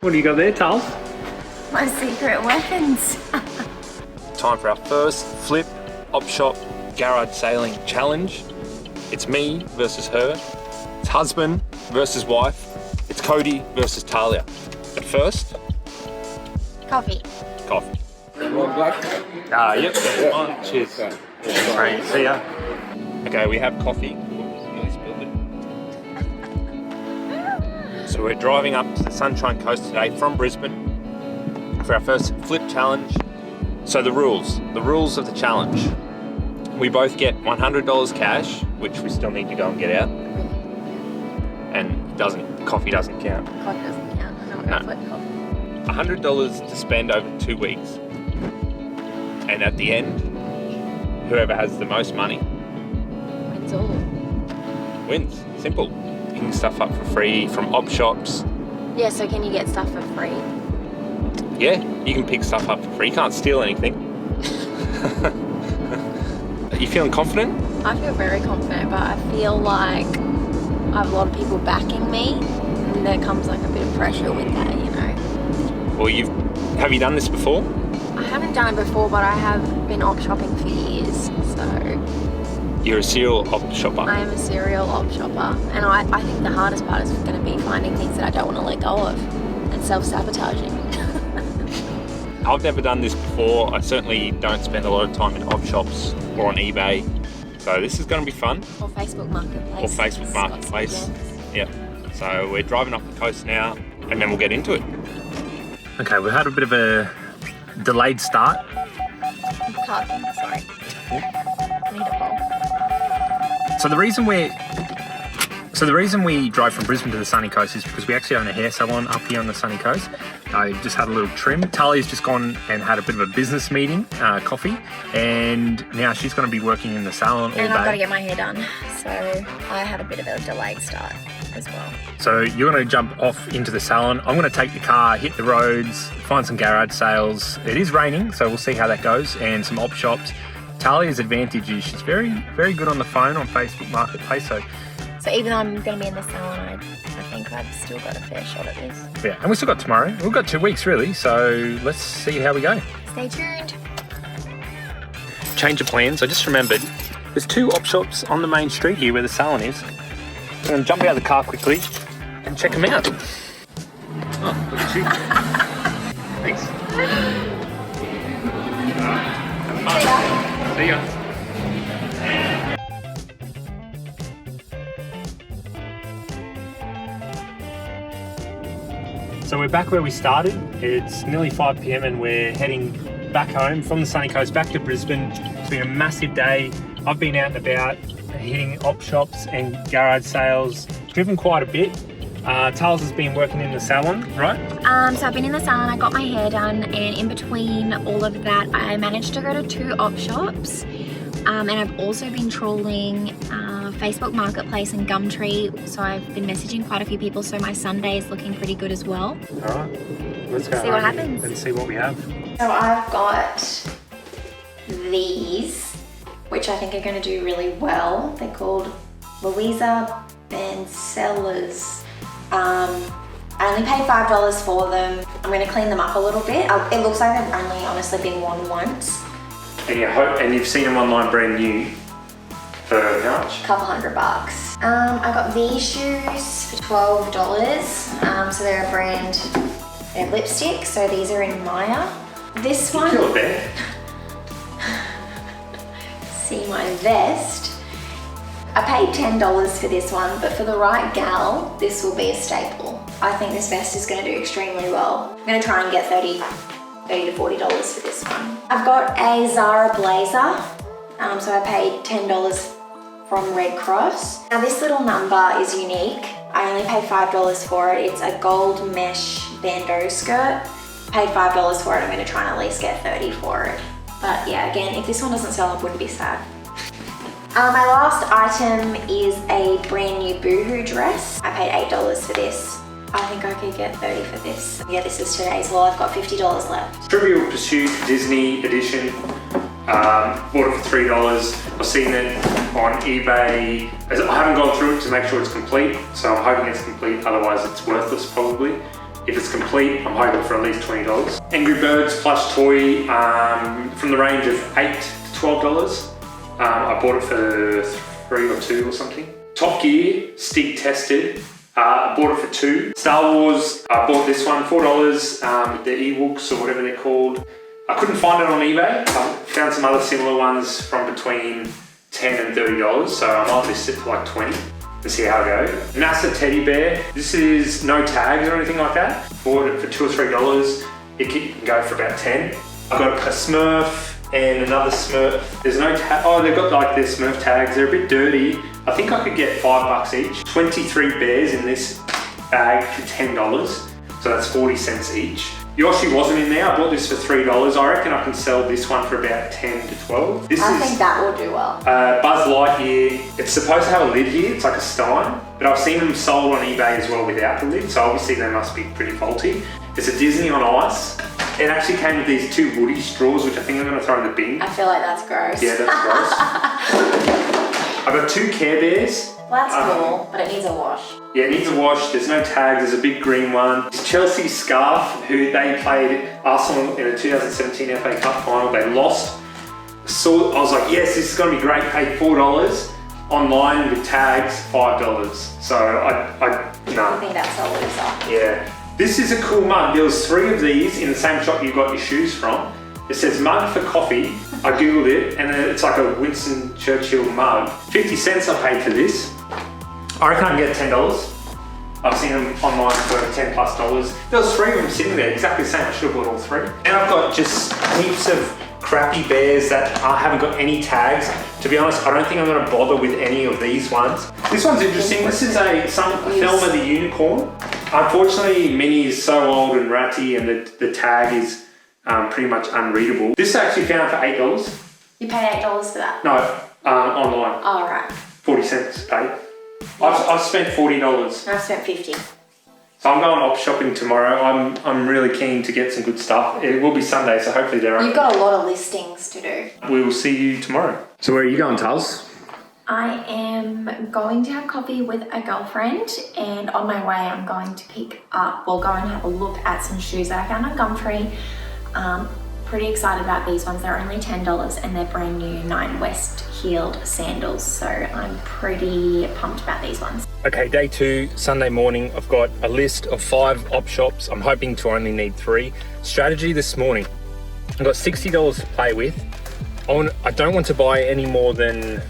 What do you got there, Tal? My secret weapons. Time for our first flip op shop garage sailing challenge. It's me versus her. It's husband versus wife. It's Cody versus Tahlia. But first, Coffee. coffee. Black? Yep, that's fine. Cheers. Right, see ya. Okay, we have coffee. Nearly spilled it. So we're driving up to the Sunshine Coast today from Brisbane for our first flip challenge. So the rules of the challenge. We both get $100 cash, which we still need to go and get out. And coffee doesn't count. Coffee doesn't count. I'm not going to flip coffee. $100 to spend over 2 weeks. And at the end, whoever has the most money Wins all. wins. Simple. Picking stuff up for free from op shops. Yeah, so can you get stuff for free? Yeah, you can pick stuff up for free. You can't steal anything. Are you feeling confident? I feel very confident, but I feel like I have a lot of people backing me, and there comes like a bit of pressure with that, you know. Well, have you done this before? I haven't done it before, but I have been op shopping for years, so You're a serial op shopper. I am a serial op shopper, and I think the hardest part is going to be finding things that I don't want to let go of and self-sabotaging. I've never done this before. I certainly don't spend a lot of time in op shops or on eBay. So this is going to be fun. Or Facebook Marketplace. Yep. So we're driving up the coast now and then we'll get into it. Okay, we had a bit of a delayed start. Card thing, sorry. I need a pole. So the reason we drove from Brisbane to the sunny coast is because we actually own a hair salon up here on the sunny coast. I just had a little trim. Talia's just gone and had a bit of a business meeting, coffee, and now she's going to be working in the salon all day. And I've got to get my hair done, so I had a bit of a delayed start as well. So you're going to jump off into the salon. I'm going to take the car, hit the roads, find some garage sales. It is raining, so we'll see how that goes, and some op shops. Talia's advantage is she's very, very good on the phone on Facebook Marketplace. So even though I'm going to be in the salon, I think I've still got a fair shot at this. yeah, and we still got tomorrow. We've got 2 weeks really, so let's see how we go. Stay tuned. Change of plans. I just remembered there's 2 op shops on the main street here where the salon is. I'm going to jump out of the car quickly and check them out. Oh, look at you. Thanks. See ya. So we're back where we started. It's nearly 5 p.m. and we're heading back home from the sunny coast back to Brisbane. It's been a massive day. I've been out and about hitting op shops and garage sales, driven quite a bit. Tals has been working in the salon, right? So I've been in the salon, I got my hair done, and in between all of that, I managed to go to 2 op shops. And I've also been trawling Facebook Marketplace and Gumtree, so I've been messaging quite a few people, so my Sunday is looking pretty good as well. All right, let's go see what happens and see what we have. So I've got these, which I think are going to do really well. They're called Louisa Bancellas. I only paid $5 for them. I'm going to clean them up a little bit. It looks like they've only honestly been worn once. And you've seen them online brand new for how much? A couple $100. I got these shoes for $12. So they're a brand, they're lipstick. So these are in Maya. This one. Kill it there. See my vest. I paid $10 for this one, but for the right gal, this will be a staple. I think this vest is going to do extremely well. I'm going to try and get $30 to $40 for this one. I've got a Zara blazer, so I paid $10 from Red Cross. Now this little number is unique. I only paid $5 for it. It's a gold mesh bandeau skirt. Paid $5 for it. I'm going to try and at least get $30 for it. But yeah, again, if this one doesn't sell, I wouldn't be sad. My last item is a brand new Boohoo dress. I paid $8 for this. I think I could get $30 for this. Yeah, this is today's haul. I've got $50 left. Trivial Pursuit Disney edition. Bought it for $3. I've seen it on eBay. I haven't gone through it to make sure it's complete, so I'm hoping it's complete, otherwise it's worthless probably. If it's complete, I'm hoping for at least $20. Angry Birds plush toy from the range of $8 to $12. I bought it for 3 or 2 or something. Top Gear, stick tested. I bought it for 2. Star Wars, I bought this one, $4, the Ewoks or whatever they're called. I couldn't find it on eBay. I found some other similar ones from between $10 and $30, so I might list it for like 20 and see how it goes. NASA teddy bear. This is no tags or anything like that. Bought it for $2 or $3. It can go for about 10. I got a Smurf and another Smurf. There's no tag. Oh, they've got like their Smurf tags. They're a bit dirty. I think I could get $5 each. 23 bears in this bag for $10. So that's 40 cents each. Yoshi wasn't in there. I bought this for $3. I reckon I can sell this one for about 10 to 12. I think that will do well. Buzz Lightyear. It's supposed to have a lid here. It's like a Stein, but I've seen them sold on eBay as well without the lid. So obviously they must be pretty faulty. It's a Disney on Ice. It actually came with these 2 Woody straws, which I think I'm going to throw in the bin. I feel like that's gross. Yeah, that's gross. I've got 2 Care Bears. Well, that's cool, but it needs a wash. Yeah, it needs a wash. There's no tags. There's a big green one. It's Chelsea Scarf, who they played Arsenal in a 2017 FA Cup final. They lost. So I was like, yes, this is going to be great. Paid $4 online with tags, $5. So I think that's a loser. Yeah. This is a cool mug. There was 3 of these in the same shop you got your shoes from. It says mug for coffee. I googled it and then it's like a Winston Churchill mug. 50 cents I paid for this. I reckon I can get $10. I've seen them online for $10+. There was 3 of them sitting there, exactly the same. I should have bought all 3. And I've got just heaps of crappy bears that I haven't got any tags. To be honest, I don't think I'm going to bother with any of these ones. This one's interesting. This is Thelma the Unicorn. Unfortunately, Minnie is so old and ratty and the tag is pretty much unreadable. This I actually found for $8. You paid $8 for that? No, online. Oh, right. 40 cents paid. I've spent $40. I've spent 50. So I'm going op shopping tomorrow. I'm really keen to get some good stuff. It will be Sunday, so hopefully they're open. You've got a lot of listings to do. We will see you tomorrow. So where are you going, Tals? I am going to have coffee with a girlfriend, and on my way I'm going to pick up, go and have a look at some shoes that I found on Gumtree. Pretty excited about these ones. They're only $10 and they're brand new 9 West heeled sandals. So I'm pretty pumped about these ones. Okay, day 2, Sunday morning. I've got a list of 5 op shops. I'm hoping to only need 3. Strategy this morning. I've got $60 to play with. I don't want to buy any more than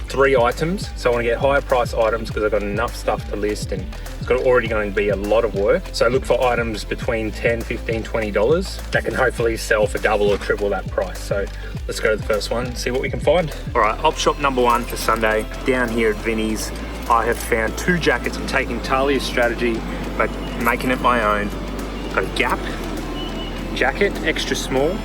3 items, so I want to get higher price items because I've got enough stuff to list and it's already going to be a lot of work. So look for items between $10, $15, $20 that can hopefully sell for double or triple that price. So let's go to the first one and see what we can find. All right, op shop number 1 for Sunday. Down here at Vinnie's, I have found 2 jackets. I'm taking Tahlia's strategy, but making it my own. Got a Gap jacket, extra small.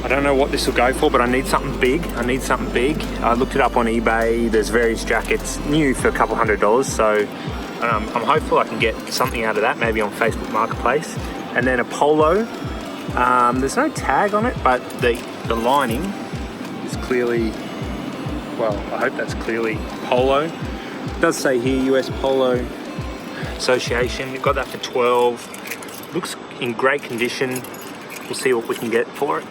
I don't know what this will go for, but I need something big. I looked it up on eBay. There's various jackets new for a couple $100. So I'm hopeful I can get something out of that, maybe on Facebook Marketplace. And then a polo. There's no tag on it, but the lining is clearly, well, I hope that's clearly polo. It does say here US Polo Association. We've got that for $12. Looks in great condition. We'll see what we can get for it.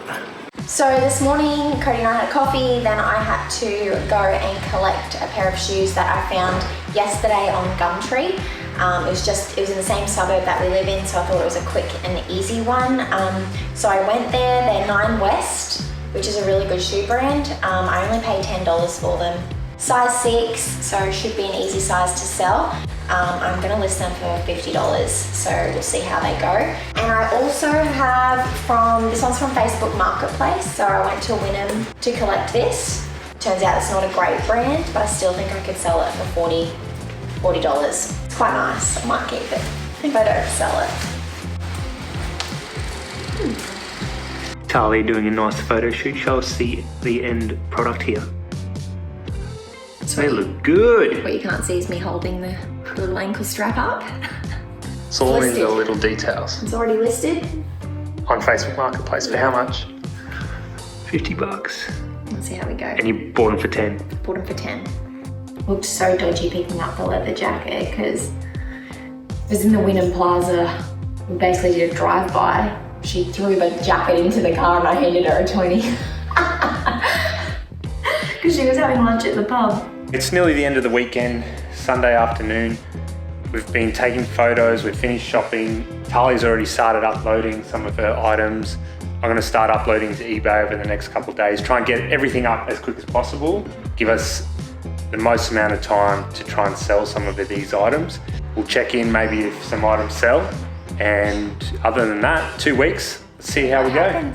So this morning, Cody and I had coffee, then I had to go and collect a pair of shoes that I found yesterday on Gumtree. It was in the same suburb that we live in, so I thought it was a quick and easy one. So I went there. They're 9 West, which is a really good shoe brand. I only paid $10 for them. Size 6, so should be an easy size to sell. I'm gonna list them for $50, so we'll see how they go. And I also have this one's from Facebook Marketplace, so I went to Wynnum to collect this. Turns out it's not a great brand, but I still think I could sell it for $40. It's quite nice, I might keep it if I don't sell it. Tahlia doing a nice photo shoot. Show us the end product here. They look good. What you can't see is me holding the little ankle strap up. It's all in the little details. It's already listed. On Facebook Marketplace for how much? $50. Let's see how we go. And you bought them for 10? Bought them for 10. Looked so dodgy picking up the leather jacket because it was in the Wynnum Plaza. We basically did a drive-by. She threw the jacket into the car and I handed her a 20. Because she was having lunch at the pub. It's nearly the end of the weekend, Sunday afternoon. We've been taking photos, we've finished shopping. Tahlia's already started uploading some of her items. I'm gonna start uploading to eBay over the next couple of days, try and get everything up as quick as possible. Give us the most amount of time to try and sell some of these items. We'll check in maybe if some items sell. And other than that, 2 weeks, let's see how we go.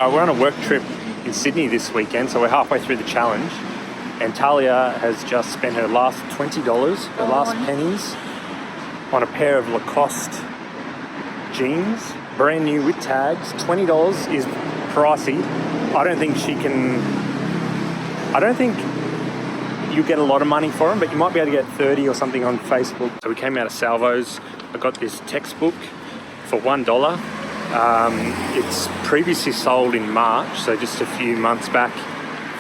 We're on a work trip in Sydney this weekend, so we're halfway through the challenge. And Tahlia has just spent her last $20, her last pennies, on a pair of Lacoste jeans, brand new with tags. $20 is pricey. I don't think you get a lot of money for them, but you might be able to get 30 or something on Facebook. So we came out of Salvo's. I got this textbook for $1. It's previously sold in March, so just a few months back,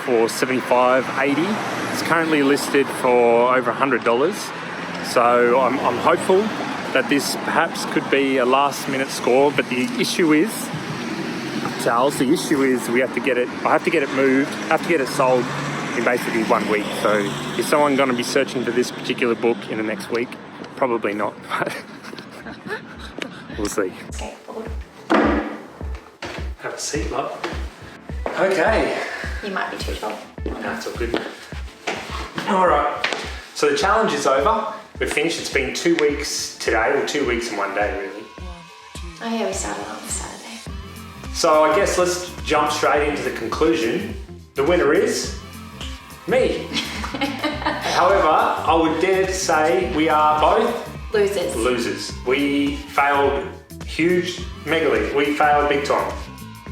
for $75.80. It's currently listed for over $100. So I'm hopeful that this perhaps could be a last minute score, but the issue is, Charles, we have to get it, I have to get it moved, I have to get it sold in basically 1 week. So is someone going to be searching for this particular book in the next week? Probably not, but we'll see. Have a seat, love. Okay. You might be too tall. No, it's all good. All right. So the challenge is over. We've finished. It's been 2 weeks today, or 2 weeks and 1 day, really. Oh yeah, we started on Saturday. So I guess let's jump straight into the conclusion. The winner is me. However, I would dare to say we are both losers. We failed megally. We failed big time.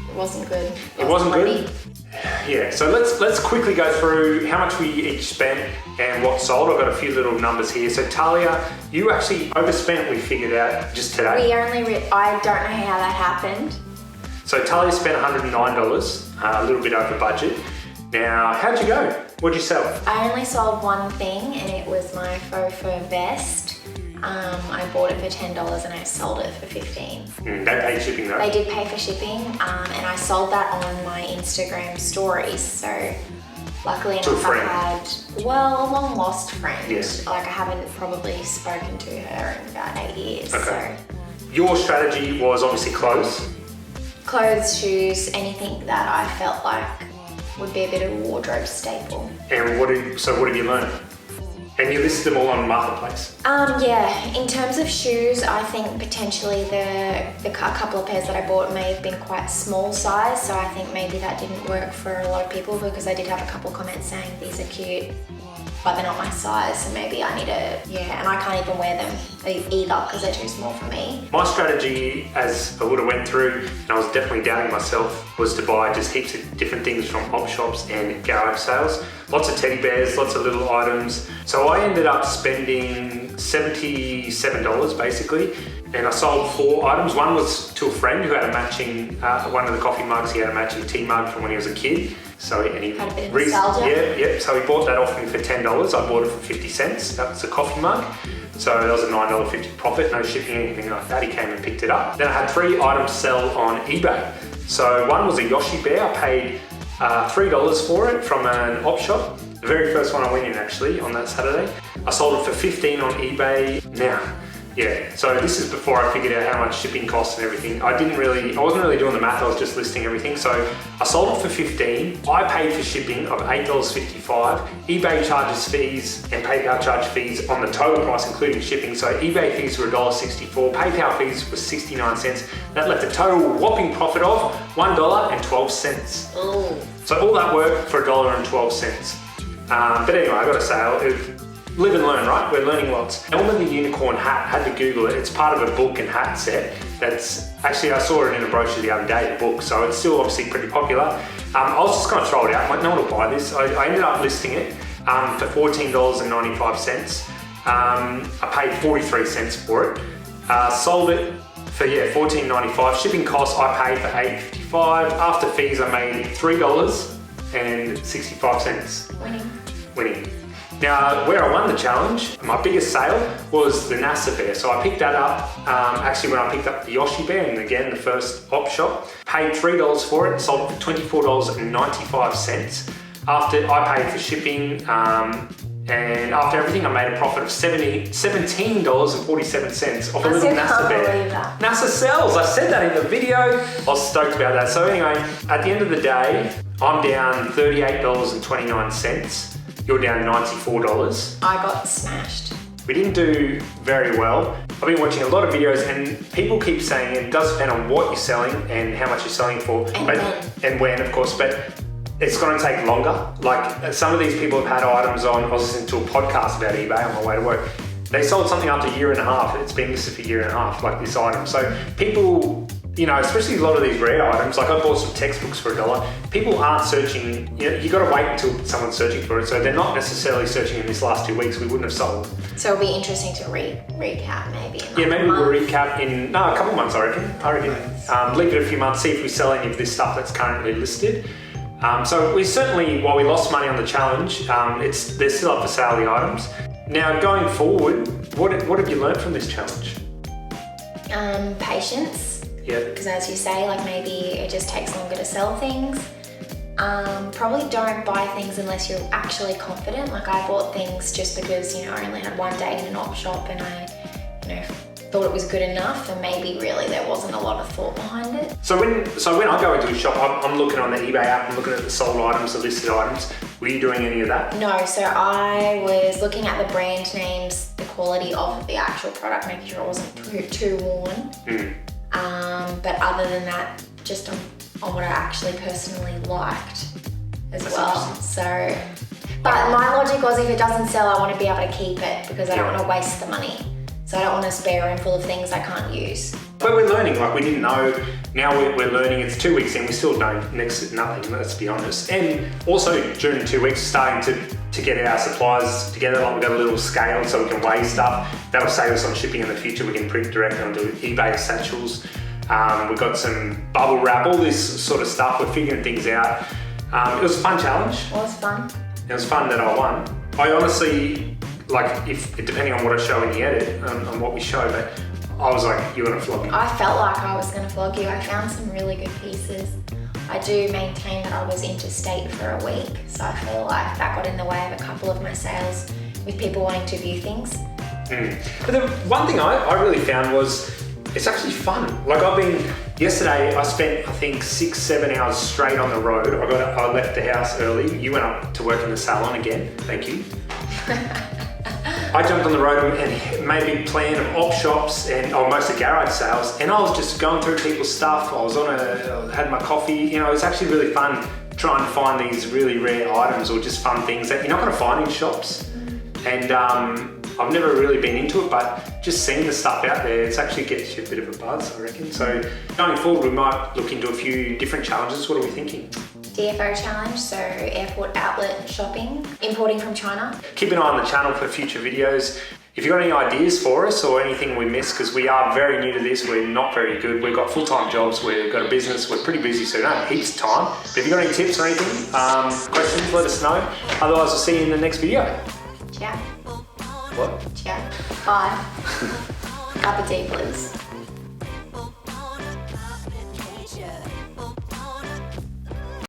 It wasn't good. It wasn't good? Yeah, so let's quickly go through how much we each spent and what sold. I've got a few little numbers here. So Tahlia, you actually overspent, we figured out just today. I don't know how that happened. So Tahlia spent $109, a little bit over budget. Now, how'd you go? What'd you sell? I only sold one thing, and it was my faux fur vest. I bought it for $10 and I sold it for $15. They paid shipping though? They did pay for shipping, and I sold that on my Instagram stories. So luckily enough, I had, a long lost friend. Yes. Like I haven't probably spoken to her in about 8 years. Okay. So. Your strategy was obviously clothes. Clothes, shoes, anything that I felt like would be a bit of a wardrobe staple. And what have you learned? And you listed them all on Marketplace? Yeah, in terms of shoes, I think potentially the couple of pairs that I bought may have been quite small size, so I think maybe that didn't work for a lot of people, because I did have a couple of comments saying these are cute, but they're not my size, so maybe I need and I can't even wear them either because they're too small for me. My strategy, as I would have went through, and I was definitely doubting myself, was to buy just heaps of different things from op shops and garage sales. Lots of teddy bears, lots of little items. So I ended up spending $77 basically, and I sold 4 items. One was to a friend who had a matching, one of the coffee mugs, he had a matching tea mug from when he was a kid. So he had a bit of nostalgia. Yeah. So he bought that off me for $10. I bought it for 50 cents. That was a coffee mug. So that was a $9.50 profit, no shipping, anything like that. He came and picked it up. Then I had 3 items sell on eBay. So one was a Yoshi bear. I paid $3 for it from an op shop. The very first one I went in actually on that Saturday. I sold it for 15 on eBay. Now, yeah, so this is before I figured out how much shipping costs and everything. I wasn't really doing the math, I was just listing everything. So I sold it for 15. I paid for shipping of $8.55. eBay charges fees and PayPal charge fees on the total price, including shipping. So eBay fees were $1.64, PayPal fees were 69 cents. That left a total whopping profit of $1.12. Oh. So all that work for $1.12. But anyway, I gotta say, live and learn, right? We're learning lots. Elmer the Unicorn hat, had to Google it. It's part of a book and hat set. That's actually, I saw it in a brochure the other day, the book, so it's still obviously pretty popular. I was just gonna throw it out, like no one will buy this. I ended up listing it for $14.95. I paid 43 cents for it. Sold it for $14.95. Shipping costs I paid for $8.55. After fees I made $3.65. Winning. Now, where I won the challenge, my biggest sale was the NASA bear. So I picked that up, actually when I picked up the Yoshi bear, and again, the first op shop, paid $3 for it, sold it for $24.95. After I paid for shipping, and after everything, I made a profit of $17.47 off a little NASA bear. NASA sells, I said that in the video. I was stoked about that. So anyway, at the end of the day, I'm down $38.29. You're down $94. I got smashed. We didn't do very well. I've been watching a lot of videos and people keep saying it does depend on what you're selling and how much you're selling for. And when, of course, but it's going to take longer. Like some of these people have had items on, I was listening to a podcast about eBay on my way to work. They sold something after a year and a half. It's been listed for a year and a half, like this item. So people, you know, especially a lot of these rare items, like I bought some textbooks for $1. People aren't searching, you got to wait until someone's searching for it. So they're not necessarily searching in this last 2 weeks. We wouldn't have sold. So it'll be interesting to recap maybe. Yeah, maybe we'll recap in, a couple months, I reckon. Leave it a few months, see if we sell any of this stuff that's currently listed. So we certainly, while we lost money on the challenge, they're still up for sale, the items. Now going forward, what have you learned from this challenge? Patience. Yeah. Because as you say, like maybe it just takes longer to sell things. Probably don't buy things unless you're actually confident. Like I bought things just because, you know, I only had one day in an op shop and I, you know, thought it was good enough, and maybe really there wasn't a lot of thought behind it. So when I go into a shop, I'm looking on the eBay app, I'm looking at the sold items, the listed items. Were you doing any of that? No, so I was looking at the brand names, the quality of the actual product, making sure it wasn't too worn. But other than that, just on what I actually personally liked as well. So, but my logic was if it doesn't sell, I want to be able to keep it because I don't want to waste the money. So I don't want a spare room full of things I can't use. But we're learning, like we didn't know, now we're learning. It's 2 weeks in, we still know next to nothing, let's be honest. And also during 2 weeks, starting to get our supplies together, like we've got a little scale so we can weigh stuff. That'll save us on shipping in the future. We can print directly onto eBay satchels. We've got some bubble wrap, all this sort of stuff. We're figuring things out. It was a fun challenge. It was fun. It was fun that I won. I honestly, like, depending on what I show in the edit, on what we show, but I was like, you're gonna flog me. I felt like I was gonna flog you. I found some really good pieces. I do maintain that I was interstate for a week, so I feel like that got in the way of a couple of my sales with people wanting to view things. But the one thing I really found was, it's actually fun. Like yesterday I spent I think 6-7 hours straight on the road. I left the house early. You went up to work in the salon again, thank you. I jumped on the road and made a big plan of op shops and mostly garage sales, and I was just going through people's stuff. I had my coffee. You know, it's actually really fun trying to find these really rare items or just fun things that you're not going to find in shops. And I've never really been into it, but just seeing the stuff out there, it actually gets you a bit of a buzz, I reckon. So going forward, we might look into a few different challenges. What are we thinking? DFO challenge, so airport outlet shopping, importing from China. Keep an eye on the channel for future videos. If you've got any ideas for us or anything we missed, because we are very new to this, we're not very good. We've got full-time jobs, we've got a business, we're pretty busy, so we don't have heaps of time. But if you've got any tips or anything, questions, let us know. Otherwise, we'll see you in the next video. Ciao. What? Ciao. Bye. Cup of tea, please.